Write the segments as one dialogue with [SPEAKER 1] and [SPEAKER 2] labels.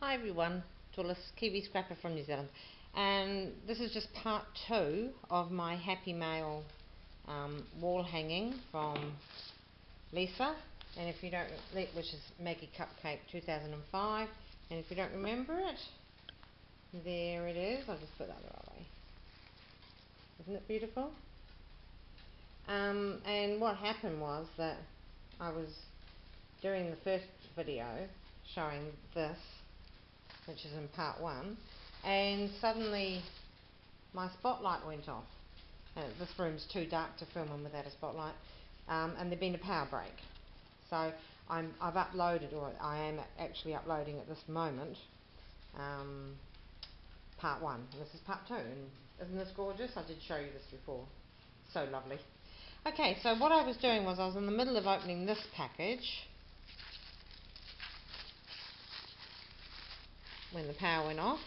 [SPEAKER 1] Hi everyone, Tullis, Kiwi Scrapper from New Zealand, and this is just part 2 of my Happy Mail wall hanging from Lisa, and if you don't, which is Maggie Cupcake 2005, and if you don't remember it, there it is. I'll just put that the right way. Isn't it beautiful? And what happened was that I was doing the first video showing this, which is in part 1, and suddenly my spotlight went off. This room's too dark to film in without a spotlight, and there'd been a power break. So I've uploaded, or I am actually uploading at this moment, part 1. And this is part 2, and isn't this gorgeous? I did show you this before. So lovely. Okay, so what I was doing was I was in the middle of opening this package when the power went off.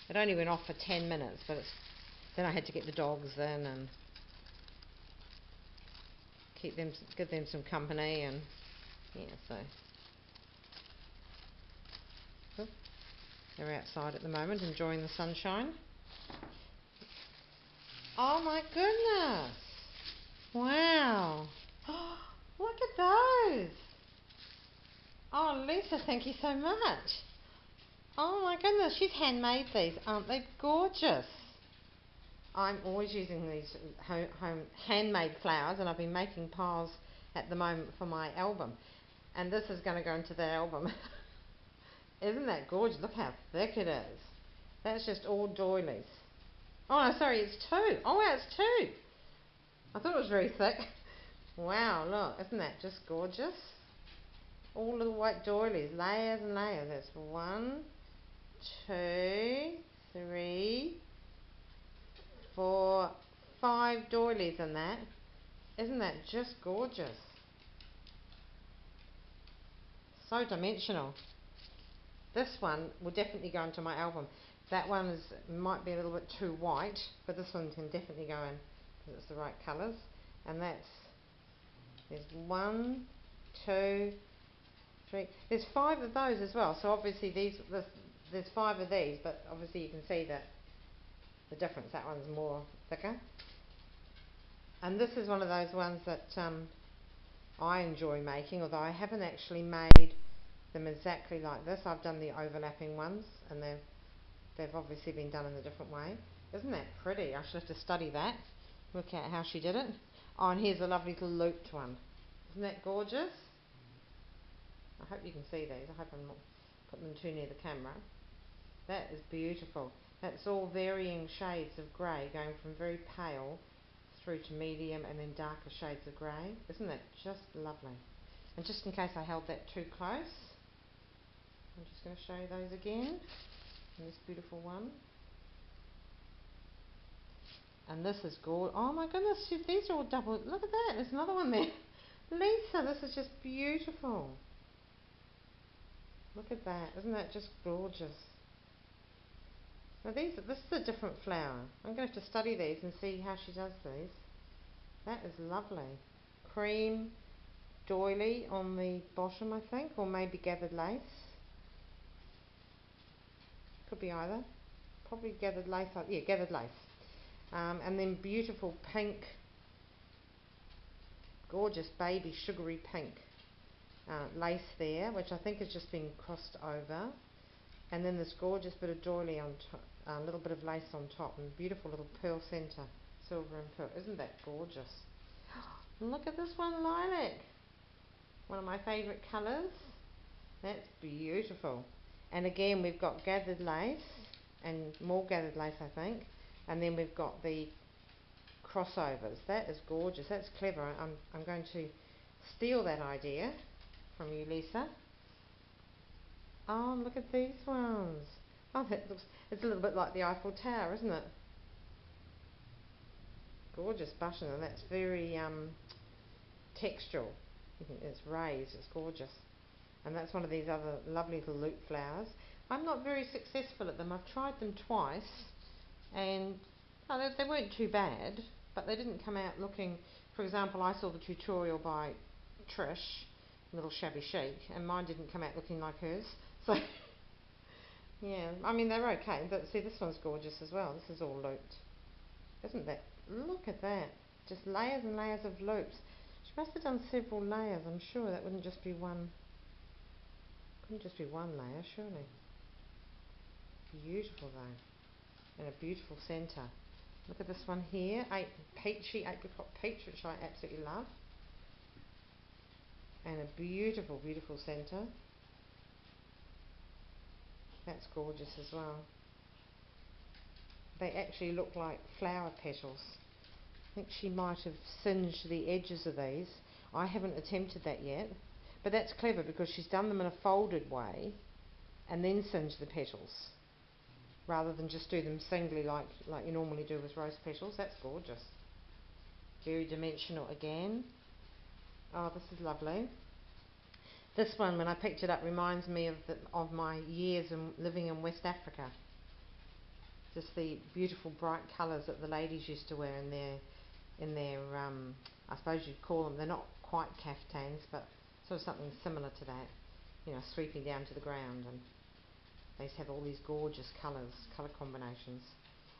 [SPEAKER 1] It only went off for 10 minutes, but then I had to get the dogs in and give them some company, and yeah, so they're outside at the moment enjoying the sunshine. Oh my goodness! Wow! Look at those! Oh Lisa, thank you so much! Oh my goodness, she's handmade these. Aren't they gorgeous? I'm always using these home handmade flowers, and I've been making piles at the moment for my album. And this is going to go into the album. Isn't that gorgeous? Look how thick it is. That's just all doilies. Oh no, sorry, it's 2. Oh wow, it's 2. I thought it was very thick. Wow, look, isn't that just gorgeous? All little white doilies, layers and layers. That's 1, 2, 3, 4, 5 doilies in that. Isn't that just gorgeous? So dimensional. This one will definitely go into my album. That one might be a little bit too white, but this one can definitely go in because it's the right colours. And there's 1, 2, 3. There's 5 of those as well. So obviously there's 5 of these, but obviously you can see that the difference. That one's more thicker. And this is one of those ones that I enjoy making, although I haven't actually made them exactly like this. I've done the overlapping ones, and they've obviously been done in a different way. Isn't that pretty? I should have to study that. Look at how she did it. Oh, and here's a lovely little looped one. Isn't that gorgeous? I hope you can see these. I hope I'm not putting them too near the camera. That is beautiful. That's all varying shades of grey, going from very pale through to medium and then darker shades of grey. Isn't that just lovely? And just in case I held that too close, I'm just going to show you those again. And this beautiful one. And this is gorgeous. Oh my goodness, these are all double. Look at that, there's another one there. Lisa, this is just beautiful. Look at that, isn't that just gorgeous? Now this is a different flower. I'm going to have to study these and see how she does these. That is lovely. Cream doily on the bottom, I think, or maybe gathered lace. Could be either. Probably gathered lace. Yeah, gathered lace. And then beautiful pink, gorgeous baby sugary pink lace there, which I think has just been crossed over. And then this gorgeous bit of doily on top, a little bit of lace on top, and beautiful little pearl centre, silver and pearl. Isn't that gorgeous? Look at this one, lilac. One of my favourite colours. That's beautiful. And again, we've got gathered lace, and more gathered lace, I think. And then we've got the crossovers. That is gorgeous. That's clever. I'm going to steal that idea from you, Lisa. Oh, look at these ones. Oh, that looks, it's a little bit like the Eiffel Tower, isn't it? Gorgeous button, and that's very textural. It's raised, it's gorgeous. And that's one of these other lovely little loop flowers. I'm not very successful at them. I've tried them twice, and they weren't too bad, but they didn't come out looking. For example, I saw the tutorial by Trish, Little Shabby Chic, and mine didn't come out looking like hers. So Yeah, I mean they're okay, but see this one's gorgeous as well. This is all looped. Isn't that? Look at that. Just layers and layers of loops. She must have done several layers, I'm sure. That wouldn't just be one. Couldn't just be one layer, surely. Beautiful though. And a beautiful centre. Look at this one here. Peachy apricot peach, which I absolutely love. And a beautiful, beautiful centre. That's gorgeous as well. They actually look like flower petals. I think she might have singed the edges of these. I haven't attempted that yet, but that's clever because she's done them in a folded way and then singed the petals rather than just do them singly like you normally do with rose petals. That's gorgeous. Very dimensional again. Oh, this is lovely. This one, when I picked it up, reminds me of my years living in West Africa. Just the beautiful bright colours that the ladies used to wear in their I suppose you'd call them, they're not quite caftans, but sort of something similar to that, you know, sweeping down to the ground, and they have all these gorgeous colours, colour combinations.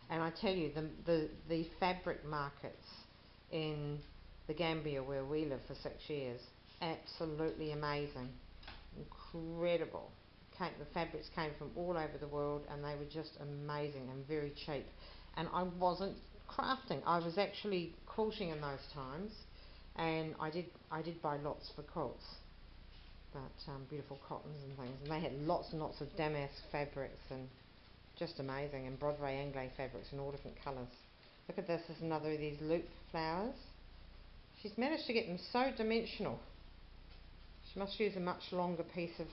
[SPEAKER 1] And I tell you, the fabric markets in the Gambia where we lived for 6 years, absolutely amazing, incredible. The fabrics came from all over the world and they were just amazing and very cheap. And I wasn't crafting, I was actually quilting in those times, and I did buy lots for quilts, but beautiful cottons and things, and they had lots and lots of damask fabrics and just amazing, and Broadway Anglais fabrics in all different colours. Look at this, is another of these loop flowers. She's managed to get them so dimensional. She must use a much longer piece of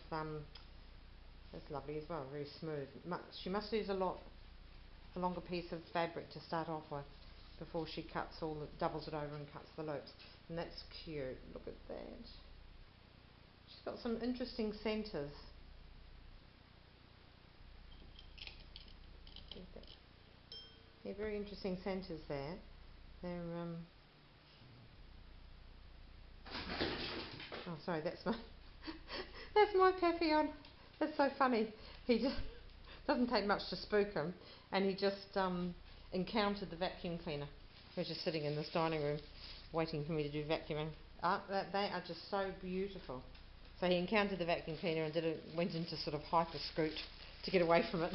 [SPEAKER 1] that's lovely as well, very smooth. She must use a longer piece of fabric to start off with before she doubles it over and cuts the loops. And that's cute, look at that. She's got some interesting centres. Yeah, very interesting centres there. They're oh sorry, that's my that's my Papillon. That's so funny. He just doesn't take much to spook him, and he just encountered the vacuum cleaner. He was just sitting in this dining room waiting for me to do vacuuming. They are just so beautiful. So he encountered the vacuum cleaner and went into sort of hyper scoot to get away from it.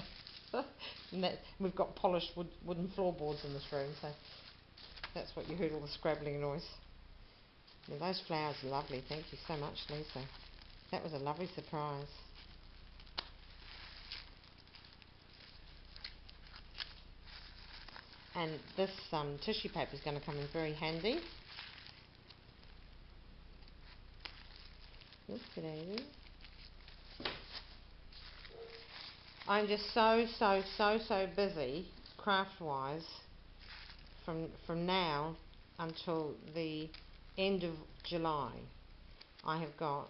[SPEAKER 1] And we've got polished wooden floorboards in this room, so that's what you heard, all the scrabbling noise. Yeah, those flowers are lovely. Thank you so much, Lisa. That was a lovely surprise. And this tissue paper is going to come in very handy. I'm just so busy craft-wise from now until the end of July. I've got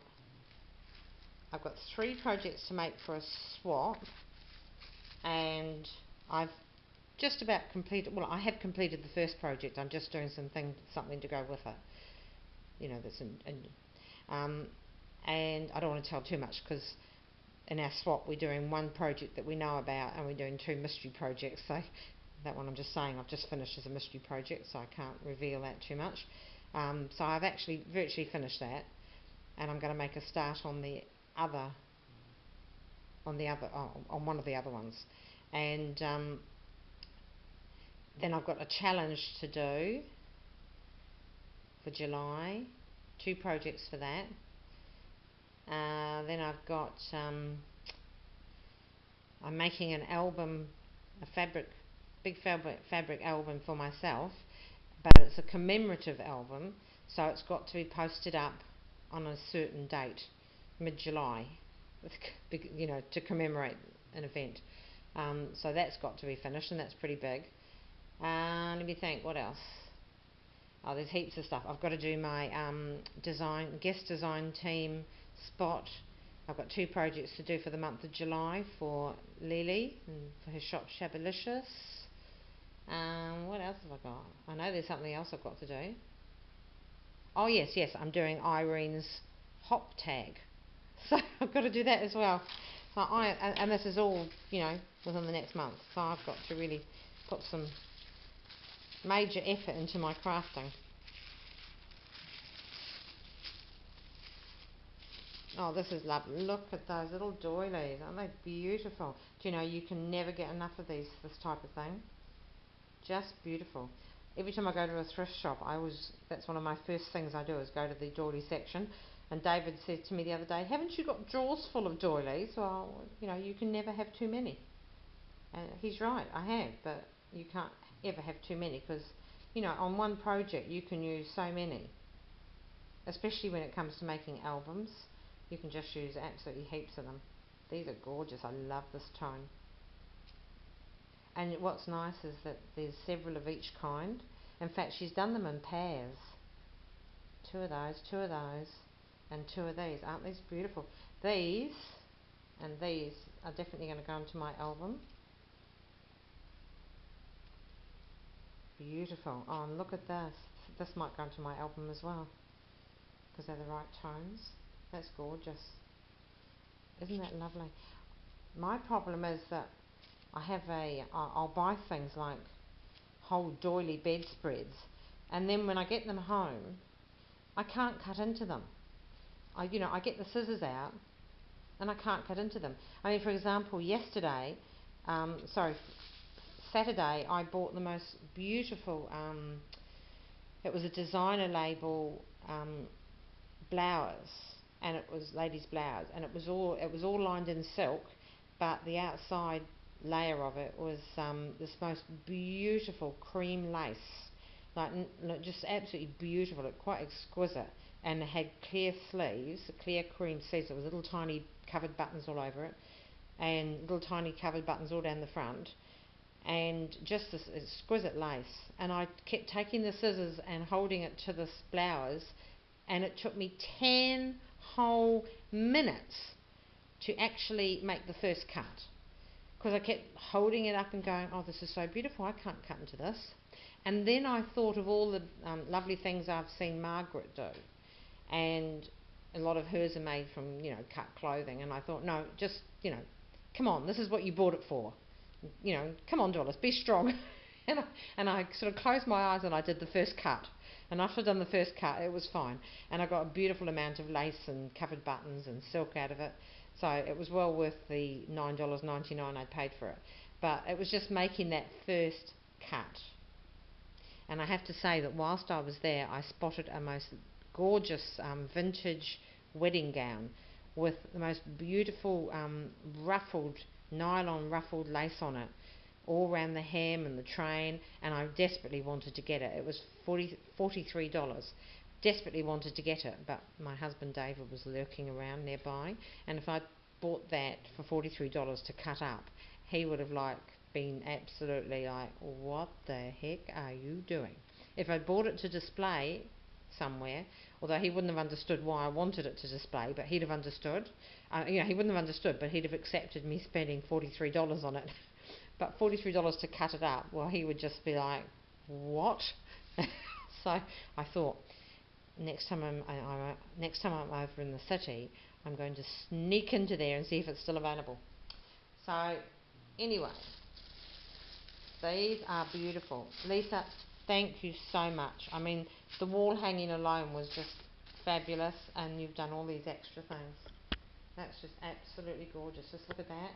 [SPEAKER 1] 3 projects to make for a swap, and I've just about completed, well, I have completed the first project. I'm just doing something to go with it, you know, that's and I don't want to tell too much because in our swap we're doing 1 project that we know about and we're doing 2 mystery projects, so that one I'm just saying I've just finished as a mystery project, so I can't reveal that too much. So I've actually virtually finished that, and I'm going to make a start on one of the other ones, and then I've got a challenge to do for July, 2 projects for that. Then I've got I'm making an album, big fabric album for myself, but it's a commemorative album, so it's got to be posted up on a certain date, mid-July, you know, to commemorate an event. So that's got to be finished, and that's pretty big. Let me think, what else? Oh, there's heaps of stuff. I've got to do my guest design team spot. I've got 2 projects to do for the month of July for Lily and for her shop Shabalicious. What else have I got? I know there's something else I've got to do. Oh yes, I'm doing Irene's hop tag. So I've got to do that as well. So and this is all, you know, within the next month. So I've got to really put some major effort into my crafting. Oh, this is lovely. Look at those little doilies. Aren't they beautiful? Do you know, you can never get enough of this type of thing. Just beautiful. Every time I go to a thrift shop, that's one of my first things I do, is go to the doily section. And David said to me the other day, haven't you got drawers full of doilies? Well, you know, you can never have too many. And he's right, I have, but you can't ever have too many, because, you know, on one project you can use so many. Especially when it comes to making albums, you can just use absolutely heaps of them. These are gorgeous. I love this tone. And what's nice is that there's several of each kind. In fact, she's done them in pairs. Two of those, and two of these. Aren't these beautiful? These and these are definitely going to go into my album. Beautiful. Oh, and look at this. This might go into my album as well, because they're the right tones. That's gorgeous. Isn't that lovely? My problem is that I'll buy things like whole doily bedspreads, and then when I get them home, I can't cut into them. I get the scissors out, and I can't cut into them. I mean, for example, Saturday, I bought the most beautiful, it was a designer label blouse, and it was ladies' blouse, and it was all lined in silk, but the outside layer of it was this most beautiful cream lace, like just absolutely beautiful, quite exquisite, and it had clear sleeves, clear cream sleeves. There was little tiny covered buttons all over it, and little tiny covered buttons all down the front, and just this exquisite lace. And I kept taking the scissors and holding it to this blouse, and it took me 10 whole minutes to actually make the first cut, because I kept holding it up and going, oh, this is so beautiful, I can't cut into this. And then I thought of all the lovely things I've seen Margaret do, and a lot of hers are made from, you know, cut clothing, and I thought, no, just, you know, come on, this is what you bought it for, you know, come on, Doris, be strong. and I sort of closed my eyes and I did the first cut, and after I'd done the first cut, it was fine, and I got a beautiful amount of lace and covered buttons and silk out of it, so it was well worth the $9.99 I paid for it. But it was just making that first cut. And I have to say that whilst I was there, I spotted a most gorgeous vintage wedding gown with the most beautiful nylon ruffled lace on it, all around the hem and the train, and I desperately wanted to get it. It was $43. Desperately wanted to get it, but my husband David was lurking around nearby, and if I'd bought that for $43 to cut up, he would have been absolutely like, what the heck are you doing? If I'd bought it to display somewhere, although he wouldn't have understood why I wanted it to display, but he'd have understood. He wouldn't have understood, but he'd have accepted me spending $43 on it. But $43 to cut it up, well, he would just be like, what? So I thought, next time I'm over in the city, I'm going to sneak into there and see if it's still available. So anyway, these are beautiful. Lisa, thank you so much. I mean, the wall hanging alone was just fabulous, and you've done all these extra things. That's just absolutely gorgeous. Just look at that.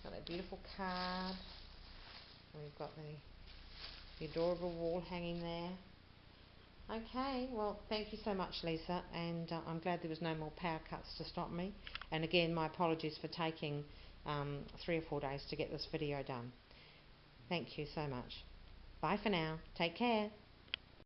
[SPEAKER 1] Got that beautiful card. We've got the adorable wall hanging there. Okay, well, thank you so much, Lisa, and I'm glad there was no more power cuts to stop me. And again, my apologies for taking 3 or 4 days to get this video done. Thank you so much. Bye for now. Take care.